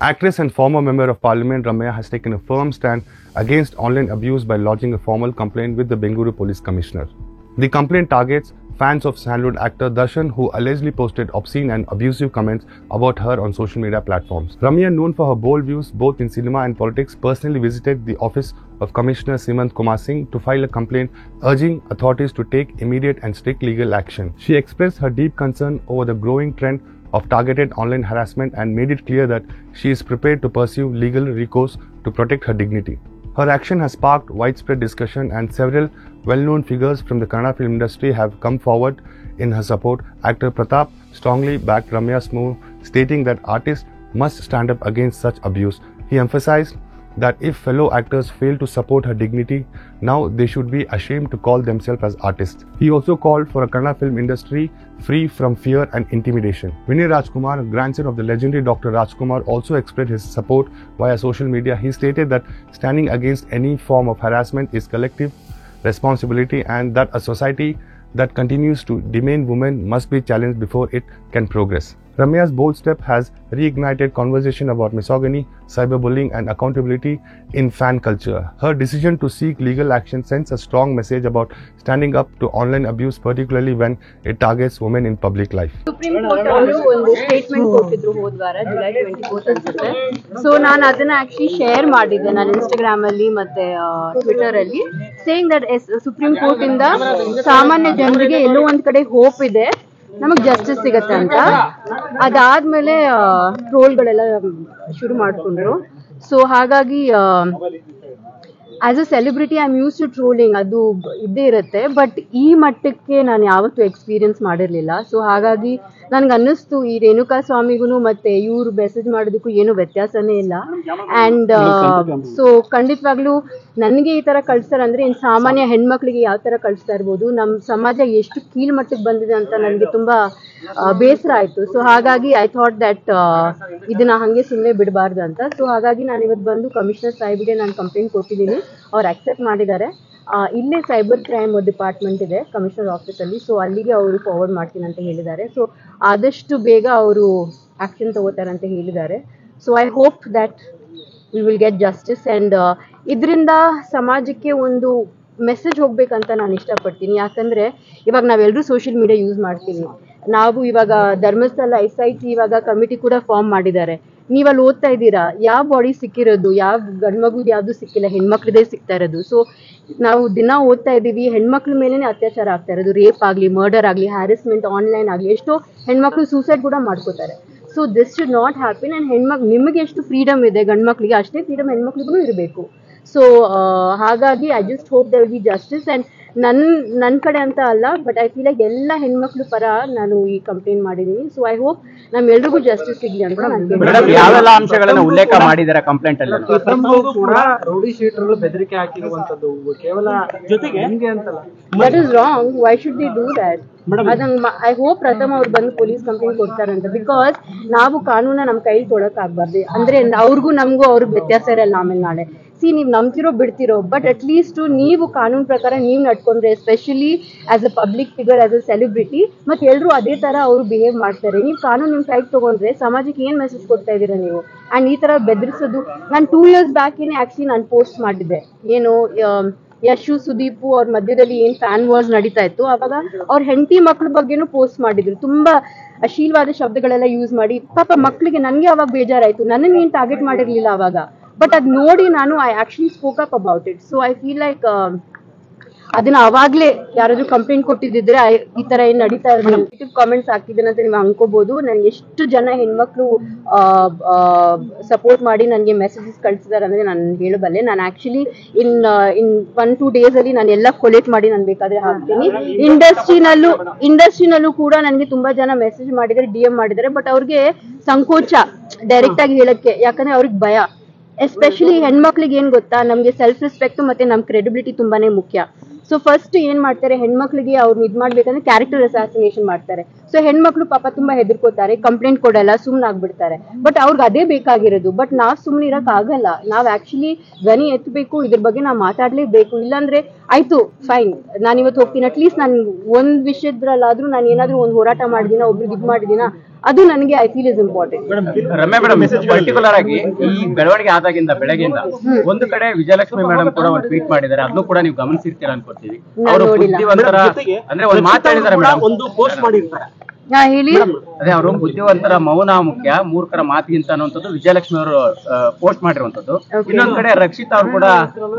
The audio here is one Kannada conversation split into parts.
Actress and former Member of Parliament Ramya has taken a firm stand against online abuse by lodging a formal complaint with the Bengaluru Police Commissioner. The complaint targets fans of Sandalwood actor Darshan, who allegedly posted obscene and abusive comments about her on social media platforms. Ramya, known for her bold views both in cinema and politics, personally visited the office of Commissioner Simant Kumar Singh to file a complaint urging authorities to take immediate and strict legal action. She expressed her deep concern over the growing trend of targeted online harassment and made it clear that she is prepared to pursue legal recourse to protect her dignity. Her action has sparked widespread discussion, and several well-known figures from the Kannada film industry have come forward in her support. Actor Pratap strongly backed Ramya's move, stating that artists must stand up against such abuse. He emphasized that if fellow actors fail to support her dignity, now they should be ashamed to call themselves as artists. He also called for a Kannada film industry free from fear and intimidation. Vinay Rajkumar, grandson of the legendary Dr. Rajkumar, also expressed his support via social media. He stated that standing against any form of harassment is collective responsibility, and that a society that continues to demean women must be challenged before it can progress. Ramya's bold step has reignited conversation about misogyny, cyberbullying, and accountability in fan culture. Her decision to seek legal action sends a strong message about standing up to online abuse, particularly when it targets women in public life. Supreme court ಅವರು ಒಂದು ಸ್ಟೇಟ್ಮೆಂಟ್ ಕೊಟ್ಟಿದ್ರು ಹೋದ್ವಾರ ಜುಲೈ 24 ಅನ್ಸುತ್ತೆ. ಸೊ ನಾನು ಅದನ್ನ ಆಕ್ಚುಲಿ ಶೇರ್ ಮಾಡಿದ್ದೆ ನಾನು ಇನ್ಸ್ಟಾಗ್ರಾಮ್ ಅಲ್ಲಿ ಮತ್ತೆ ಟ್ವಿಟರ್ ಅಲ್ಲಿ, ಸೇಯಿಂಗ್ ದಟ್ ಸುಪ್ರೀಂ ಕೋರ್ಟ್ ಇಂದ ಸಾಮಾನ್ಯ ಜನರಿಗೆ ಎಲ್ಲೋ ಒಂದ್ ಕಡೆ ಹೋಪ್ ಇದೆ, ನಮಗ್ ಜಸ್ಟಿಸ್ ಸಿಗತ್ತೆ ಅಂತ. ಅದಾದ್ಮೇಲೆ ಟ್ರೋಲ್ಗಳೆಲ್ಲ ಶುರು ಮಾಡ್ಕೊಂಡ್ರು. ಸೊ ಹಾಗಾಗಿ as a celebrity I am used to trolling, ಅದು ಇದ್ದೇ ಇರುತ್ತೆ. ಬಟ್ ಈ ಮಟ್ಟಕ್ಕೆ ನಾನು ಯಾವತ್ತೂ ಎಕ್ಸ್ಪೀರಿಯನ್ಸ್ ಮಾಡಿರಲಿಲ್ಲ. ಸೊ ಹಾಗಾಗಿ ನನ್ಗೆ ಅನ್ನಿಸ್ತು ಈ ರೇಣುಕಾ ಸ್ವಾಮಿಗೂ ಮತ್ತೆ ಇವ್ರು ಮೆಸೇಜ್ ಮಾಡೋದಕ್ಕೂ ಏನು ವ್ಯತ್ಯಾಸನೇ ಇಲ್ಲ. ಆ್ಯಂಡ್ ಸೊ ಖಂಡಿತವಾಗ್ಲೂ ನನಗೆ ಈ ಥರ ಕಳಿಸ್ತಾರೆ ಅಂದರೆ ಇನ್ನು ಸಾಮಾನ್ಯ ಹೆಣ್ಮಕ್ಳಿಗೆ ಯಾವ ಥರ ಕಳಿಸ್ತಾ ಇರ್ಬೋದು. ನಮ್ಮ ಸಮಾಜ ಎಷ್ಟು ಕೀಳ್ಮಟ್ಟಕ್ಕೆ ಬಂದಿದೆ ಅಂತ ನನಗೆ ತುಂಬ ಬೇಸರ ಆಯಿತು. ಸೊ ಹಾಗಾಗಿ ಐ ಥಾಟ್ ದ್ಯಾಟ್ ಇದನ್ನ ಹಾಗೆ ಸುಮ್ಮನೆ ಬಿಡಬಾರ್ದು ಅಂತ. ಸೊ ಹಾಗಾಗಿ ನಾನು ಇವತ್ತು ಬಂದು ಕಮಿಷನರ್ ಸಾಹೇಬ್ಗೆ ನಾನು ಕಂಪ್ಲೇಂಟ್ ಕೊಟ್ಟಿದ್ದೀನಿ. ಅವ್ರು ಅಕ್ಸೆಪ್ಟ್ ಮಾಡಿದ್ದಾರೆ. ಇಲ್ಲೇ ಸೈಬರ್ ಕ್ರೈಮ್ ಡಿಪಾರ್ಟ್ಮೆಂಟ್ ಇದೆ ಕಮಿಷನರ್ ಆಫೀಸಲ್ಲಿ, ಸೊ ಅಲ್ಲಿಗೆ ಅವರು ಫಾರ್ವರ್ಡ್ ಮಾಡ್ತೀನಿ ಅಂತ ಹೇಳಿದ್ದಾರೆ. ಸೊ ಆದಷ್ಟು ಬೇಗ ಅವರು ಆ್ಯಕ್ಷನ್ ತಗೋತಾರೆ ಅಂತ ಹೇಳಿದ್ದಾರೆ. So I hope that we will get justice. And ಇದರಿಂದ ಸಮಾಜಕ್ಕೆ ಒಂದು ಮೆಸೇಜ್ ಹೋಗ್ಬೇಕಂತ ನಾನು ಇಷ್ಟಪಡ್ತೀನಿ. ಯಾಕಂದರೆ ಇವಾಗ ನಾವೆಲ್ಲರೂ ಸೋಷಿಯಲ್ ಮೀಡಿಯಾ ಯೂಸ್ ಮಾಡ್ತೀವಿ. ನಾವು ಇವಾಗ ಧರ್ಮಸ್ಥಳ SIT ಇವಾಗ ಕಮಿಟಿ ಕೂಡ ಫಾರ್ಮ್ ಮಾಡಿದ್ದಾರೆ. ನೀವಲ್ಲಿ ಓದ್ತಾ ಇದ್ದೀರಾ, ಯಾವ ಬಾಡಿ ಸಿಕ್ಕಿರೋದು, ಯಾವ ಗಂಡು ಮಗು ಯಾವುದು ಸಿಕ್ಕಿಲ್ಲ, ಹೆಣ್ಮಕ್ಳದೇ ಸಿಗ್ತಾ ಇರೋದು. ಸೊ ನಾವು ದಿನ ಓದ್ತಾ ಇದ್ದೀವಿ, ಹೆಣ್ಮಕ್ಳ ಮೇಲೇ ಅತ್ಯಾಚಾರ ಆಗ್ತಾ ಇರೋದು, ರೇಪ್ ಆಗಲಿ, ಮರ್ಡರ್ ಆಗಲಿ, ಹ್ಯಾರಸ್ಮೆಂಟ್ ಆನ್ಲೈನ್ ಆಗಲಿ, ಎಷ್ಟೋ ಹೆಣ್ಮಕ್ಳು ಸೂಸೈಡ್ ಕೂಡ ಮಾಡ್ಕೋತಾರೆ. So this should not happen. And ನಿಮಗೆ ಎಷ್ಟು ಫ್ರೀಡಮ್ ಇದೆ ಗಂಡು ಮಕ್ಳಿಗೆ, ಅಷ್ಟೇ ಫ್ರೀಡಮ್ ಹೆಣ್ಮಕ್ಳಿಗೂ ಇರಬೇಕು. ಸೊ ಹಾಗಾಗಿ I just hope there will be justice. And ನನ್ನ ಕಡೆ ಅಂತ ಅಲ್ಲ, ಬಟ್ ಐ ಫೀಲ್ ಲೈಕ್ ಎಲ್ಲ ಹೆಣ್ಮಕ್ಳು ಪರ ನಾನು ಈ ಕಂಪ್ಲೇಂಟ್ ಮಾಡಿದ್ದೀನಿ. ಸೊ ಐ ಹೋಪ್ ನಮ್ಮೆಲ್ರಿಗೂ ಜಸ್ಟಿಸ್ ಸಿಗ್ಲಿ ಅಂತ ನಾನು ಯಾವೆಲ್ಲ ಅಂಶಗಳನ್ನು ಉಲ್ಲೇಖ ಮಾಡಿದ್ದಾರೆ ಕಂಪ್ಲೇಂಟ್ ಅಲ್ಲಿ? ಕೂಡ ರೌಡಿ ಶೀಟರ್ಗಳು ಬೆದರಿಕೆ ಹಾಕಿರುವಂತದ್ದು ಕೇವಲ ಜೊತೆಗೆ ಹಿಂಗೆ ಅಂತಲ್ಲ. That is wrong. Why should the do that? ಅದನ್ನ ಐ ಹೋಪ್ ಪ್ರಥಮ ಅವ್ರು ಬಂದು ಪೊಲೀಸ್ ಕಂಪ್ಲೇಂಟ್ ಕೊಡ್ತಾರಂತ. ಬಿಕಾಸ್ ನಾವು ಕಾನೂನ ನಮ್ಮ ಕೈಲಿ ತೊಡಕಾಗಬಾರ್ದು. ಅಂದ್ರೆ ಅವ್ರಿಗೂ ನಮಗೂ ಅವ್ರಿಗೆ ವ್ಯತ್ಯಾಸ ಇರಲ್ಲ ಆಮೇಲೆ ನಾಳೆ. ನೀವು ನಂಬ್ತಿರೋ ಬಿಡ್ತಿರೋ, ಬಟ್ ಅಟ್ಲೀಸ್ಟ್ ನೀವು ಕಾನೂನು ಪ್ರಕಾರ ನೀವು ನಡ್ಕೊಂಡ್ರೆ, especially as a public figure, as a celebrity, ಮತ್ತೆ ಎಲ್ಲರೂ ಅದೇ ತರ ಅವರು ಬಿಹೇವ್ ಮಾಡ್ತಾರೆ. ನೀವು ಕಾನೂನು ನಿಮ್ಮ ಕೈಗೆ ತಗೊಂಡ್ರೆ ಸಮಾಜಕ್ಕೆ ಏನ್ ಮೆಸೇಜ್ ಕೊಡ್ತಾ ಇದ್ದೀರಾ ನೀವು? ಅಂಡ್ ಈ ತರ ಬೆದರಿಸೋದು, ನಾನು 2 years ಬ್ಯಾಕ್ ಆಕ್ಚುಲಿ ನಾನು ಪೋಸ್ಟ್ ಮಾಡಿದ್ದೆ, ಏನು ಯಶು ಸುದೀಪು ಅವ್ರ ಮಧ್ಯದಲ್ಲಿ ಏನ್ ಫ್ಯಾನ್ ವಾರ್ಸ್ ನಡೀತಾ ಇತ್ತು, ಅವಾಗ ಅವ್ರ ಹೆಂಡತಿ ಮಕ್ಳ ಬಗ್ಗೆನೂ ಪೋಸ್ಟ್ ಮಾಡಿದ್ರು. ತುಂಬಾ ಅಶ್ಲೀಲವಾದ ಶಬ್ದಗಳೆಲ್ಲ ಯೂಸ್ ಮಾಡಿ. ಪಾಪ ಮಕ್ಳಿಗೆ ನನಗೆ ಅವಾಗ ಬೇಜಾರಾಯ್ತು. ನನ್ನನ್ನು ಏನ್ ಟಾರ್ಗೆಟ್ ಮಾಡಿರ್ಲಿಲ್ಲ ಅವಾಗ, ಬಟ್ ಅದ್ ನೋಡಿ ನಾನು I actually spoke up about it. So I feel like ಅದನ್ನ ಅವಾಗ್ಲೇ ಯಾರಾದ್ರೂ ಕಂಪ್ಲೇಂಟ್ ಕೊಟ್ಟಿದ್ರೆ ಈ ತರ ಏನ್ ನಡೀತಾ ಇರೋದು ಕಾಮೆಂಟ್ಸ್ ಹಾಕಿದ್ದೇನೆ ಅಂತ ನೀವು ಅನ್ಕೋಬಹುದು. ನನ್ಗೆ ಎಷ್ಟು ಜನ ಹೆಣ್ಮಕ್ಳು ಸಪೋರ್ಟ್ ಮಾಡಿ ನನಗೆ ಮೆಸೇಜಸ್ ಕಳ್ಸಿದಾರೆ ಅಂದ್ರೆ ನಾನು ಹೇಳಬಲ್ಲೆ. ನಾನು ಆಕ್ಚುಲಿ ಇನ್ 1-2 days ಅಲ್ಲಿ ನಾನು ಎಲ್ಲ ಕೊಲೆಕ್ಟ್ ಮಾಡಿ ನಾನು ಬೇಕಾದ್ರೆ ಹಾಕ್ತೀನಿ. ಇಂಡಸ್ಟ್ರಿನಲ್ಲೂ ಕೂಡ ನನಗೆ ತುಂಬಾ ಜನ ಮೆಸೇಜ್ ಮಾಡಿದ್ದಾರೆ, DM ಮಾಡಿದ್ದಾರೆ. ಬಟ್ ಅವ್ರಿಗೆ ಸಂಕೋಚ ಡೈರೆಕ್ಟ್ ಆಗಿ ಹೇಳಕ್ಕೆ, ಯಾಕಂದ್ರೆ ಅವ್ರಿಗೆ ಭಯ. ಎಸ್ಪೆಷಲಿ ಹೆಣ್ಮಕ್ಳಿಗೆ ಏನ್ ಗೊತ್ತಾ, ನಮ್ಗೆ ಸೆಲ್ಫ್ ರೆಸ್ಪೆಕ್ಟ್ ಮತ್ತೆ ನಮ್ ಕ್ರೆಡಿಬಿಲಿಟಿ ತುಂಬಾನೇ ಮುಖ್ಯ. ಸೊ ಫಸ್ಟ್ ಏನ್ ಮಾಡ್ತಾರೆ, ಹೆಣ್ಮಕ್ಳಿಗೆ ಅವ್ರು ಇದ್ ಮಾಡ್ಬೇಕಂದ್ರೆ ಕ್ಯಾರೆಕ್ಟರ್ ಅಸಾಸಿನೇಷನ್ ಮಾಡ್ತಾರೆ. ಸೊ ಹೆಣ್ಮಕ್ಳು ಪಾಪ ತುಂಬಾ ಹೆದರ್ಕೋತಾರೆ, ಕಂಪ್ಲೇಂಟ್ ಕೊಡಲ್ಲ, ಸುಮ್ನೆ ಆಗ್ಬಿಡ್ತಾರೆ. ಬಟ್ ಅವ್ರಿಗೆ ಅದೇ ಬೇಕಾಗಿರೋದು. ಬಟ್ ನಾವ್ ಸುಮ್ನೆ ಇರಕ್ ಆಗಲ್ಲ. ನಾವ್ ಆಕ್ಚುಲಿ ಧ್ವನಿ ಎತ್ತಬೇಕು, ಇದ್ರ ಬಗ್ಗೆ ನಾವ್ ಮಾತಾಡ್ಲೇಬೇಕು. ಇಲ್ಲಾಂದ್ರೆ ಆಯ್ತು ಫೈನ್, ನಾನು ಇವತ್ತು ಹೋಗ್ತೀನಿ, ಅಟ್ಲೀಸ್ಟ್ ನಾನು ಒಂದ್ ವಿಷಯದ್ರಲ್ಲಾದ್ರೂ ನಾನು ಏನಾದ್ರೂ ಒಂದು ಹೋರಾಟ ಮಾಡಿದಿನ, ಒಬ್ರಿಗೆ ಇದ್ ಮಾಡಿದಿನ, ಅದು ನನಗೆ I feel is important. Ramya madam particular ಆಗಿ ಈ ಬೆಳವಣಿಗೆ ಆದಾಗಿಂದ ಬೆಳಗ್ಗೆಯಿಂದ ಒಂದು ಕಡೆ ವಿಜಯಲಕ್ಷ್ಮಿ ಮೇಡಮ್ ಕೂಡ ಒಂದು ಟ್ವೀಟ್ ಮಾಡಿದ್ದಾರೆ, ಅದನ್ನು ಕೂಡ ನೀವು ಗಮನಿಸಿರ್ತೀರಾ ಅನ್ಕೊಳ್ತೀವಿ. ಅವರು ಬುದ್ಧಿವಂತರ ಅಂದ್ರೆ ಒಂದು ಮಾತಾಡಿದ್ದಾರೆ ಮೇಡಮ್, ಒಂದು ಪೋಸ್ಟ್ ಮಾಡಿರ್ತಾರೆ. ಹೇಳಿ. ಅದೇ ಅವರು ಬುದ್ಧಿವಂತರ ಮೌನ ಮುಖ್ಯ ಮೂರ್ಖರ ಮಾತಿಗಿಂತ ಅನ್ನುವಂಥದ್ದು ವಿಜಯಲಕ್ಷ್ಮಿ ಅವರು ಪೋಸ್ಟ್ ಮಾಡಿರುವಂತದ್ದು. ಇನ್ನೊಂದ್ ಕಡೆ ರಕ್ಷಿತಾ ಅವರು ಕೂಡ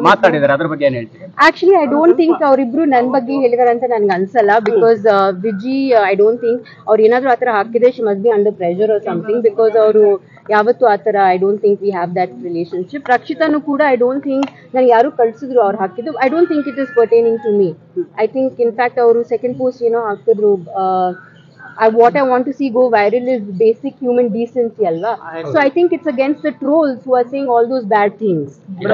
ಮಾತಾಡಿದ್ದಾರೆ, ಅದ್ರ ಬಗ್ಗೆ ಏನ್ ಹೇಳ್ತೀವಿ? ಆಕ್ಚುಲಿ ಐ ಡೋಂಟ್ ಥಿಂಕ್ ಅವರಿಬ್ರು ನನ್ ಬಗ್ಗೆ ಹೇಳಿದಾರೆ ಅಂತ ನನ್ಗೆ ಅನ್ಸಲ್ಲ. Because Viji I don't think ಅವ್ರು ಏನಾದ್ರು ಆತರ ಹಾಕಿದ್ರೆ she must be under pressure or something. Because ಅವರು ಯಾವತ್ತು ಆತರ I don't think we have that relationship. ರಕ್ಷಿತಾನು ಕೂಡ ಐ ಡೋಂಟ್ ಥಿಂಕ್ ನನ್ಗೆ ಯಾರು ಕಳ್ಸಿದ್ರು ಅವ್ರು ಹಾಕಿದ್ದು. I don't think it is pertaining to me. I think in fact ಅವರು ಸೆಕೆಂಡ್ ಪೋಸ್ಟ್ ಏನೋ ಹಾಕಿದ್ರು, what I want to see go viral is basic human decency alva. So I think it's against the trolls who are saying all those bad things.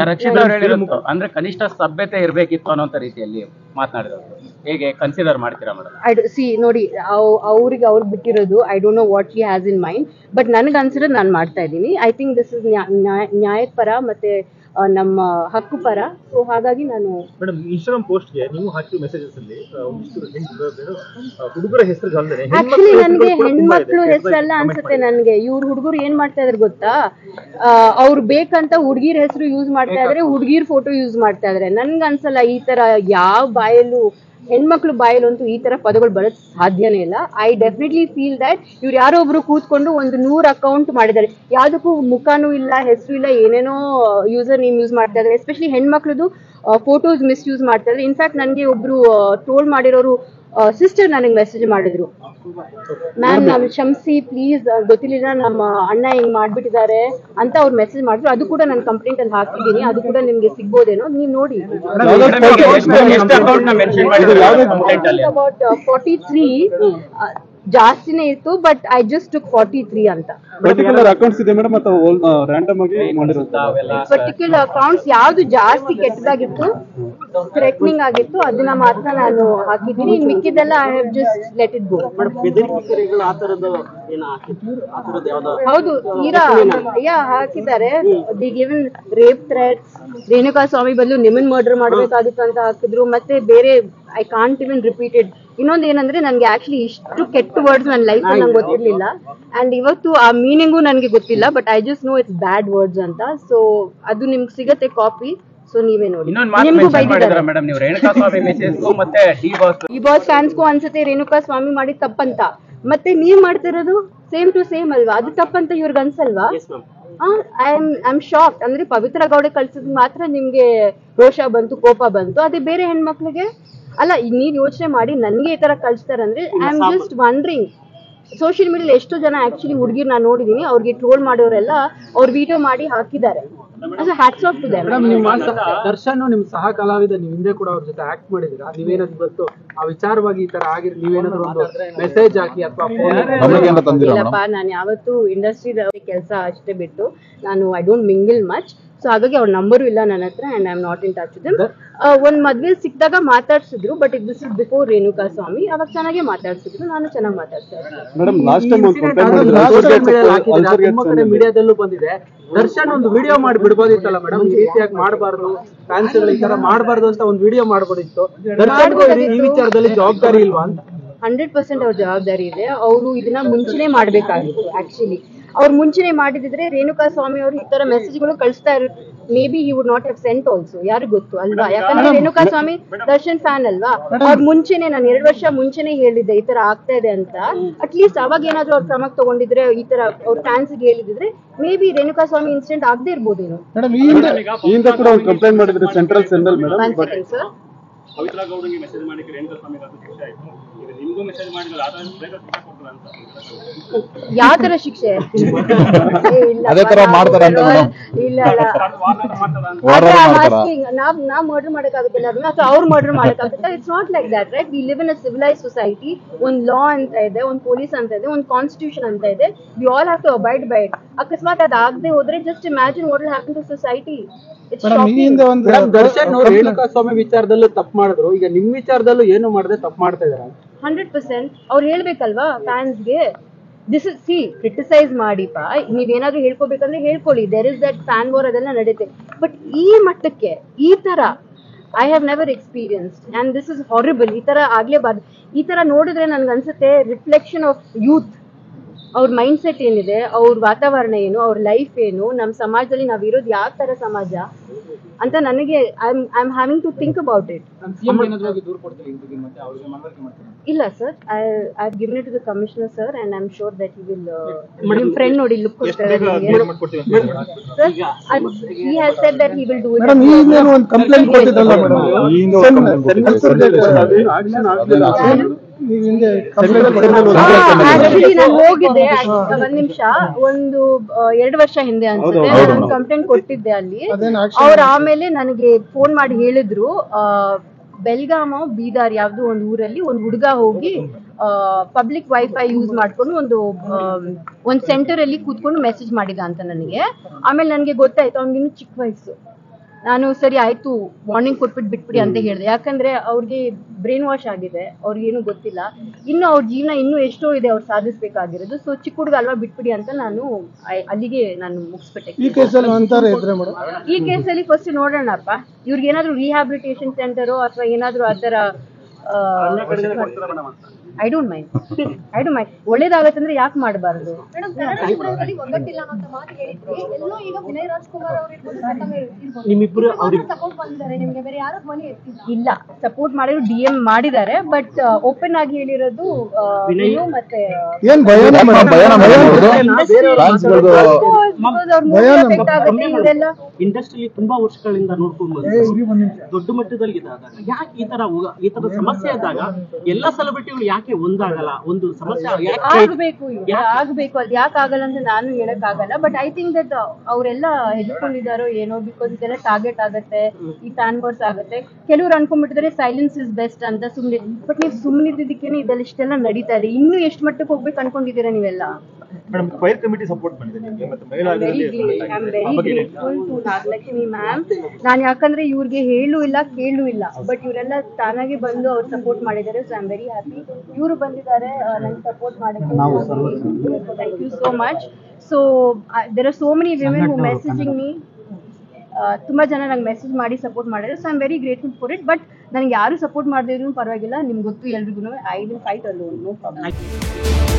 Rakshita ಅವರು ಹೇಳಿರೋದು ಅಂದ್ರೆ ಕನಿಷ್ಠ ಸಭ್ಯತೆ ಇರ್ಬೇಕಿತ್ತು ಅನ್ನೋ ರೀತಿಯಲ್ಲಿ ಮಾತನಾಡಿದ್ರು. ಹೇಗೆ ಕನ್ಸಿಡರ್ ಮಾಡ್ತೀರಾ ಮೇಡಮ್? ಸಿ ನೋಡಿ, ಅವ್ರಿಗೆ ಅವ್ರು ಬಿಟ್ಟಿರೋದು I don't know what she has in mind. But ನನಗೆ ಅನ್ಸಿರೋದು ನಾನು ಮಾಡ್ತಾ ಇದ್ದೀನಿ. ಐ ಥಿಂಕ್ ದಿಸ್ ಇಸ್ ನ್ಯಾಯದ ಪರ ಮತ್ತೆ ನಮ್ಮ ಹಕ್ಕು ಪರ. ಸೊ ಹಾಗಾಗಿ ನಾನು ಮೇಡಮ್ ಇನ್ಸ್ಟಾಗ್ರಾಮ್ ಪೋಸ್ಟ್ ಗೆ ನೀವು ಹಾಕಿರೋ ಮೆಸೇಜಸ್ ಅಲ್ಲಿ ಹುಡುಗರ ಹೆಸರು ಆಕ್ಚುಲಿ ನನಗೆ ಹೆಣ್ಮಕ್ಳು ಹೆಸರಲ್ಲ ಅನ್ಸುತ್ತೆ. ನನ್ಗೆ ಇವ್ರು ಹುಡುಗರು ಏನ್ ಮಾಡ್ತಾ ಇದಾರೆ ಗೊತ್ತಾ, ಅವ್ರು ಬೇಕಂತ ಹುಡುಗಿರ್ ಹೆಸರು ಯೂಸ್ ಮಾಡ್ತಾ ಇದಾರೆ, ಹುಡುಗಿರ್ ಫೋಟೋ ಯೂಸ್ ಮಾಡ್ತಾ ಇದಾರೆ. ನನ್ಗೆ ಅನ್ಸಲ್ಲ ಈ ತರ ಯಾವ ಬಾಯಲ್ಲೂ ಹೆಣ್ಮಕ್ಳು ಬಾಯಲ್ಲಂತೂ ಈ ತರ ಪದಗಳು ಬರೋದ್ ಸಾಧ್ಯನೇ ಇಲ್ಲ. ಐ ಡೆಫಿನೆಟ್ಲಿ ಫೀಲ್ ದಟ್ ಇವ್ರು ಯಾರೋ ಒಬ್ರು ಕೂತ್ಕೊಂಡು ಒಂದು 100 ಅಕೌಂಟ್ ಮಾಡಿದ್ದಾರೆ, ಯಾವ್ದಕ್ಕೂ ಮುಖನೂ ಇಲ್ಲ, ಹೆಸರು ಇಲ್ಲ, ಏನೇನೋ ಯೂಸರ್ ನೇಮ್ ಯೂಸ್ ಮಾಡ್ತಾ ಇದಾರೆ. ಎಸ್ಪೆಷಲಿ ಹೆಣ್ಮಕ್ಳದು ಫೋಟೋಸ್ ಮಿಸ್ಯೂಸ್ ಮಾಡ್ತಾ ಇದ್ದಾರೆ. ಇನ್ಫ್ಯಾಕ್ಟ್ ನನಗೆ ಒಬ್ರು ಟ್ರೋಲ್ ಮಾಡಿರೋರು ಸಿಸ್ಟರ್ ನನಗೆ ಮೆಸೇಜ್ ಮಾಡಿದ್ರು, ಮ್ಯಾಮ್ ನಮ್ ಕ್ಷಮಿಸಿ ಪ್ಲೀಸ್, ಗೊತ್ತಿಲ್ಲ ನಮ್ಮ ಅಣ್ಣ ಹಿಂಗ್ ಮಾಡ್ಬಿಟ್ಟಿದ್ದಾರೆ ಅಂತ ಅವ್ರು ಮೆಸೇಜ್ ಮಾಡಿದ್ರು. ಅದು ಕೂಡ ನಾನು ಕಂಪ್ಲೇಂಟ್ ಅಲ್ಲಿ ಹಾಕಿದ್ದೀನಿ, ಅದು ಕೂಡ ನಿಮ್ಗೆ ಸಿಗ್ಬೋದೇನೋ, ನೀವು ನೋಡಿ. ಅಬೌಟ್ 43 ಜಾಸ್ತಿನೇ ಇತ್ತು, ಬಟ್ ಐ ಜಸ್ಟ್ ಟುಕ್ 43 ಅಂತ. ಪರ್ಟಿಕ್ಯುಲರ್ ಅಕೌಂಟ್ಸ್ ಇದೆ ಮೇಡಮ್ ಅಥವಾ ರಾಂಡಮ್ ಆಗಿ ಮಾಡಿರೋದು? ಪರ್ಟಿಕ್ಯುಲರ್ ಅಕೌಂಟ್ಸ್ ಯಾವ್ದು ಜಾಸ್ತಿ ಕೆಟ್ಟದಾಗಿತ್ತು, ಥ್ರೆಟ್ನಿಂಗ್ ಆಗಿತ್ತು, ಅದನ್ನ ಮಾತ್ರ ನಾನು ಹಾಕಿದ್ದೀನಿ. ಇನ್ ಮಿಕ್ಕಿದೆಲ್ಲ I have just let it go. ಹೌದು, ತೀರಾ ಹಾಕಿದ್ದಾರೆ. The given rape threats, Renuka Swamy ಬದಲು ನಿಮ್ಮನ್ ಮರ್ಡರ್ ಮಾಡಬೇಕಾಗಿತ್ತು ಅಂತ ಹಾಕಿದ್ರು. ಮತ್ತೆ ಬೇರೆ I can't even repeat it. ಇನ್ನೊಂದು ಏನಂದ್ರೆ ನನ್ಗೆ ಆಕ್ಚುಲಿ ಇಷ್ಟು ಕೆಟ್ಟ ವರ್ಡ್ಸ್ ನನ್ನ ಲೈಫ್ ನಂಗೆ ಗೊತ್ತಿರ್ಲಿಲ್ಲ, ಅಂಡ್ ಇವತ್ತು ಆ ಮೀನಿಂಗು ನನ್ಗೆ ಗೊತ್ತಿಲ್ಲ. But I just know it's bad words ಅಂತ. ಸೊ ಅದು ನಿಮ್ಗೆ ಸಿಗತ್ತೆ ಕಾಪಿ, ಸೊ ನೀವೇ ನೋಡಿ. ನಿಮ್ಗೂ ಬೈದಿದ್ದಾರೆ ಈ ಬಾಸ್ ಫ್ಯಾನ್ಸ್ಗೂ ಅನ್ಸುತ್ತೆ ರೇಣುಕಾ ಸ್ವಾಮಿ ಮಾಡಿದ ತಪ್ಪಂತ, ಮತ್ತೆ ನೀವ್ ಮಾಡ್ತಿರೋದು ಸೇಮ್ ಟು ಸೇಮ್ ಅಲ್ವಾ, ಅದು ತಪ್ಪಂತ ಇವ್ರಿಗೆ ಅನ್ಸಲ್ವಾ? I am shocked. ಅಂದ್ರೆ ಪವಿತ್ರ ಗೌಡ ಕಳ್ಸಿದ್ ಮಾತ್ರ ನಿಮ್ಗೆ ರೋಷ ಬಂತು, ಕೋಪ ಬಂತು, ಅದೇ ಬೇರೆ ಹೆಣ್ಮಕ್ಳಿಗೆ ಅಲ್ಲ. ನೀವ್ ಯೋಚನೆ ಮಾಡಿ, ನನ್ಗೆ ಈ ತರ ಕಳ್ಸ್ತಾರಂದ್ರೆ I am just wondering. Social ಮೀಡಿಯಾದಲ್ಲಿ ಎಷ್ಟೋ ಜನ ಆಕ್ಚುಲಿ ಹುಡುಗಿರ್ ನಾನು ನೋಡಿದೀನಿ, ಅವ್ರಿಗೆ ಟ್ರೋಲ್ ಮಾಡೋರೆಲ್ಲ ಅವ್ರ ವಿಡಿಯೋ ಮಾಡಿ ಹಾಕಿದ್ದಾರೆ. Hats off to them. Darshan ನಿಮ್ ಸಹ ಕಲಾವಿದ, ನೀವು ಹಿಂದೆ ಕೂಡ ಅವ್ರ ಜೊತೆ ಆಕ್ಟ್ ಮಾಡಿದಿರಾ, ನೀವೇನಾದ್ರು ಇವತ್ತು ಆ ವಿಚಾರವಾಗಿ ಈ ತರ ಆಗಿರಿ, ನೀವೇನಾದ್ರು ಒಂದು ಮೆಸೇಜ್ ಹಾಕಿ ಅಥವಾ ಇಲ್ಲಪ್ಪ, ನಾನು ಯಾವತ್ತು ಇಂಡಸ್ಟ್ರಿ ಕೆಲಸ ಅಷ್ಟೇ ಬಿಟ್ಟು ನಾನು I don't mingle much. So ಹಾಗಾಗಿ ಅವ್ರ ನಂಬರು ಇಲ್ಲ ನನ್ನ ಹತ್ರ, and I am not in touch with them. ಒಂದ್ ಮದ್ವೆ ಸಿಕ್ಕಿದಾಗ ಮಾತಾಡ್ಸಿದ್ರು, but this is before Renuka Swamy. ಅವಾಗ ಚೆನ್ನಾಗಿ ಮಾತಾಡ್ಸಿದ್ರು, ನಾನು ಚೆನ್ನಾಗಿ ಮಾತಾಡ್ತಾ ಇದ್ದೆ. ಮೀಡಿಯಾದಲ್ಲೂ ಬಂದಿದೆ, ದರ್ಶನ್ ಒಂದು ವಿಡಿಯೋ ಮಾಡಿ ಬಿಡ್ಬೋದಿತ್ತಲ್ಲ ಮೇಡಮ್, ಈ ರೀತಿಯಾಗಿ ಮಾಡಬಾರ್ದು, ಫ್ಯಾನ್ಸ್ ಈ ತರ ಮಾಡಬಾರ್ದು ಅಂತ ಒಂದು ವಿಡಿಯೋ ಮಾಡ್ಬೋದಿತ್ತು. ದರ್ಶನ್ ಈ ವಿಚಾರದಲ್ಲಿ ಜವಾಬ್ದಾರಿ ಇಲ್ವಾ ಅಂತ? 100% ಅವ್ರ ಜವಾಬ್ದಾರಿ ಇದೆ. ಅವರು ಇದನ್ನ ಮುಂಚೆನೆ ಮಾಡ್ಬೇಕಾಗಿತ್ತು. ಆಕ್ಚುಲಿ ಅವ್ರು ಮುಂಚೆನೆ ಮಾಡಿದಿದ್ರೆ ರೇಣುಕಾ ಸ್ವಾಮಿ ಅವರು ಈ ತರ ಮೆಸೇಜ್ಗಳು ಕಳಿಸ್ತಾ ಇರೋ, may be he would not have scent also, ಯಾರು ಗೊತ್ತು ಅಲ್ವಾ? ಯಾಕಂದ್ರೆ ರೇಣುಕಾ ಸ್ವಾಮಿ ದರ್ಶನ್ ಫ್ಯಾನ್ ಅಲ್ವಾ. ಅವ್ರ ಮುಂಚೆನೆ, ನಾನು 2 ವರ್ಷ ಮುಂಚೆನೆ ಹೇಳಿದ್ದೆ ಈ ತರ ಆಗ್ತಾ ಇದೆ ಅಂತ. ಅಟ್ಲೀಸ್ಟ್ ಅವಾಗ ಏನಾದ್ರು ಅವ್ರ ಕ್ರಮ ತಗೊಂಡಿದ್ರೆ, ಈ ತರ ಅವ್ರ ಫ್ಯಾನ್ಸ್ ಗೆ ಹೇಳಿದ್ರೆ, maybe Renukaswamy incident ಆಗದೆ ಇರ್ಬೋದೇನೋ. ಸರ್ ಪವಿತ್ರ ಗೌಡಂಗೆ ಮೆಸೇಜ್ ಮಾಡಿ ರೇಣುಕಾ ಸ್ವಾಮಿ ಶಿಕ್ಷೆ ಆಯ್ತು, ಈಗ ನಿಮಗೂ ಮೆಸೇಜ್ ಮಾಡಿದ್ರೆ ಯಾವ ತರ ಶಿಕ್ಷೆ? ಅದೇ ತರ ಮಾಡ್ತಾರೆ ಅಂತ ಇಲ್ಲ ನಾವ್ ಮರ್ಡರ್ ಮಾಡಕ್ಕಾಗುತ್ತಿಲ್ಲ ಅಥವಾ ಅವ್ರು ಮರ್ಡರ್ ಮಾಡಕ್ಕಾಗುತ್ತಾ? It's not like that, right? We live in a civilise society. ಒಂದ್ ಲಾ ಅಂತ ಇದೆ, ಒಂದ್ ಪೊಲೀಸ್ ಅಂತ ಇದೆ, ಒಂದ್ ಕಾನ್ಸ್ಟಿಟ್ಯೂಷನ್ ಅಂತ ಇದೆ. We all have to abide by it. ಅಕಸ್ಮಾತ್ ಅದಾಗದೆ ಹೋದ್ರೆ just imagine what will happen to society. Darshan Renuka Swamy ವಿಚಾರದಲ್ಲೂ ತಪ್ಪು ಮಾಡಿದ್ರು, ಈಗ ನಿಮ್ ವಿಚಾರದಲ್ಲೂ ಏನು ಮಾಡದೆ ತಪ್ಪು ಮಾಡ್ತಾ ಇದಾರೆ? 100% ಅವ್ರು ಹೇಳ್ಬೇಕಲ್ವಾ ಫ್ಯಾನ್ಸ್ಗೆ. ದಿಸ್ ಇಸ್ ಸಿ, ಕ್ರಿಟಿಸೈಸ್ ಮಾಡಿಪಾ, ನೀವೇನಾದ್ರೂ ಹೇಳ್ಕೋಬೇಕಂದ್ರೆ ಹೇಳ್ಕೊಳ್ಳಿ, there is that fan war, ಅದೆಲ್ಲ ನಡೆಯುತ್ತೆ. ಬಟ್ ಈ ಮಟ್ಟಕ್ಕೆ ಈ ತರ I have never experienced, and this is horrible. ಈ ತರ ಆಗ್ಲೇಬಾರ್ದು. ಈ ತರ ನೋಡಿದ್ರೆ ನನ್ಗೆ ಅನ್ಸುತ್ತೆ ರಿಫ್ಲೆಕ್ಷನ್ ಆಫ್ ಯೂತ್. ಅವ್ರ ಮೈಂಡ್ ಸೆಟ್ ಏನಿದೆ, ಅವ್ರ ವಾತಾವರಣ ಏನು, ಅವ್ರ ಲೈಫ್ ಏನು, ನಮ್ಮ ಸಮಾಜದಲ್ಲಿ ನಾವಿರೋದು ಯಾವ ತರ ಸಮಾಜ ಅಂತ ನನಗೆ I am having to think about it. ಇಲ್ಲ sir, I given it to the commissioner sir and I am sure that he will. ನಿಮ್ಮ ಫ್ರೆಂಡ್ ನೋಡಿ ಲುಕ್ ಕೊಡ್ತಾರೆ sir. He has said that he will do it. Madam ಈಗ ಒಂದು ಕಂಪ್ಲೇಂಟ್ ಕೊಟ್ಟಿದ್ದಲ್ಲ ಮೇಡಮ್, ಆಕ್ಚುಲಿ ನಾನು ಹೋಗಿದ್ದೆ ಒಂದ್ ನಿಮಿಷ, ಒಂದು 2 ವರ್ಷ ಹಿಂದೆ ಅನ್ಸುತ್ತೆ, ನಾನು ಕಂಪ್ಲೇಂಟ್ ಕೊಟ್ಟಿದ್ದೆ ಅಲ್ಲಿ. ಅವ್ರು ಆಮೇಲೆ ನನಗೆ ಫೋನ್ ಮಾಡಿ ಹೇಳಿದ್ರು, ಬೆಲ್ಗಾಮ ಬೀದಾರ್ ಯಾವ್ದು ಒಂದು ಊರಲ್ಲಿ ಒಂದು ಹುಡುಗ ಹೋಗಿ ಪಬ್ಲಿಕ್ ವೈಫೈ ಯೂಸ್ ಮಾಡ್ಕೊಂಡು ಒಂದು ಸೆಂಟರ್ ಅಲ್ಲಿ ಕೂತ್ಕೊಂಡು ಮೆಸೇಜ್ ಮಾಡಿದ ಅಂತ ನನಗೆ. ಆಮೇಲೆ ನನಗೆ ಗೊತ್ತಾಯ್ತು ಅವ್ನಿಗಿನ್ನು ಚಿಕ್ಕ ವಯಸ್ಸು. ನಾನು ಸರಿ ಆಯ್ತು ವಾರ್ನಿಂಗ್ ಕೊಟ್ಬಿಟ್ಟು ಬಿಟ್ಬಿಡಿ ಅಂತ ಹೇಳಿದೆ, ಯಾಕಂದ್ರೆ ಅವ್ರಿಗೆ ಬ್ರೈನ್ ವಾಶ್ ಆಗಿದೆ, ಅವ್ರಿಗೇನು ಗೊತ್ತಿಲ್ಲ, ಇನ್ನು ಅವ್ರ ಜೀವನ ಇನ್ನೂ ಎಷ್ಟೋ ಇದೆ ಅವ್ರು ಸಾಧಿಸ್ಬೇಕಾಗಿರೋದು. ಸೊ ಚಿಕ್ಕ ಹುಡುಗ ಅಲ್ವಾ, ಬಿಟ್ಬಿಡಿ ಅಂತ ನಾನು ಅಲ್ಲಿಗೆ ನಾನು ಮುಗಿಸ್ಬಿಟ್ಟೆ. ಈ ಕೇಸಲ್ಲಿ ಅಂತಾರೆ ಇದ್ರೆ ಮೇಡಮ್, ಈ ಕೇಸಲ್ಲಿ ಫಸ್ಟ್ ನೋಡೋಣಪ್ಪ, ಇವ್ರಿಗೆ ಏನಾದ್ರು ರಿಹ್ಯಾಬಿಲಿಟೇಷನ್ ಸೆಂಟರು ಅಥವಾ ಏನಾದ್ರು ಆ ಥರ ಐ ಡೋಂಟ್ ಮೈಂಡ್. ಒಳ್ಳೇದಾಗತ್ತಂದ್ರೆ ಯಾಕೆ ಮಾಡಬಾರ್ದು? ಇಲ್ಲ, ಸಪೋರ್ಟ್ ಮಾಡಿದ್ರು DM ಮಾಡಿದ್ದಾರೆ, ಬಟ್ ಓಪನ್ ಆಗಿ ಹೇಳಿರೋದು ಮತ್ತೆ ಇಂಡಸ್ಟ್ರಿಯಲ್ಲಿ ತುಂಬಾ ವರ್ಷಗಳಿಂದ ನೋಡ್ಕೊಂಡು ದೊಡ್ಡ ಮಟ್ಟದಲ್ಲಿ ಯಾಕೆ ಈ ತರ ಸಮಸ್ಯೆ ಆದಾಗ ಎಲ್ಲ ಸೆಲೆಬ್ರಿಟಿಗಳು ಯಾಕೆ ಒಂದಾಗಲ್ಲ? ಒಂದು ಸಮಸ್ಯೆ ಆಗ್ಬೇಕು, ಅದು ಯಾಕೆ ಆಗಲ್ಲ ಅಂತ ನಾನು ಹೇಳಕ್ ಆಗಲ್ಲ. ಬಟ್ ಐ ಥಿಂಕ್ ದಟ್ ಅವರೆಲ್ಲ ಹೆದರ್ಕೊಂಡಿದ್ದಾರೋ ಏನೋ, ಬಿಕಾಸ್ ಇದೆಲ್ಲ ಟಾರ್ಗೆಟ್ ಆಗುತ್ತೆ, ಈ ಫ್ಯಾನ್ ಬಾರ್ಸ್ ಆಗುತ್ತೆ. ಕೆಲವ್ರು ಅನ್ಕೊಂಡ್ಬಿಟ್ಟಿದ್ದಾರೆ ಸೈಲೆನ್ಸ್ ಇಸ್ ಬೆಸ್ಟ್ ಅಂತ ಸುಮ್ನೆ. ಬಟ್ ನೀವು ಸುಮ್ಮನಿದ್ದಕ್ಕೇನೆ ಇದೆಲ್ಲ ಇಷ್ಟೆಲ್ಲ ನಡೀತಾ ಇದೆ. ಇನ್ನು ಎಷ್ಟು ಮಟ್ಟಕ್ಕೆ ಹೋಗ್ಬೇಕು ಅನ್ಕೊಂಡಿದ್ದೀರಾ ನೀವೆಲ್ಲ? ಮೇಡಮ್, ಫೈರ್ ಕಮಿಟಿ ಸಪೋರ್ಟ್ ಮಾಡಿದೆ ನಿಮಗೆ ಮತ್ತೆ ಮಹಿಳಾ ನಾಗಲಕ್ಷ್ಮಿ ಮ್ಯಾಮ್. ನಾನು ಯಾಕಂದ್ರೆ ಇವ್ರಿಗೆ ಹೇಳು ಇಲ್ಲ ಕೇಳು ಇಲ್ಲ, ಬಟ್ ಇವರೆಲ್ಲ ತಾನಾಗೆ ಬಂದು ಅವ್ರು ಸಪೋರ್ಟ್ ಮಾಡಿದ್ದಾರೆ. So I am very happy. ಇವರು ಬಂದಿದ್ದಾರೆ ನಂಗೆ ಸಪೋರ್ಟ್ ಮಾಡೋಕ್ಕೆ. Thank you so much. So there are so many women who messaging me. ತುಂಬ ಜನ ನಂಗೆ ಮೆಸೇಜ್ ಮಾಡಿ ಸಪೋರ್ಟ್ ಮಾಡಿದ್ರು. So I am very grateful for it. But ನನಗೆ ಯಾರು ಸಪೋರ್ಟ್ ಮಾಡದೇ ಇದ್ರು ಪರವಾಗಿಲ್ಲ, ನಿಮ್ಗೆ ಗೊತ್ತು ಎಲ್ರಿಗೂ, I will fight alone, no problem.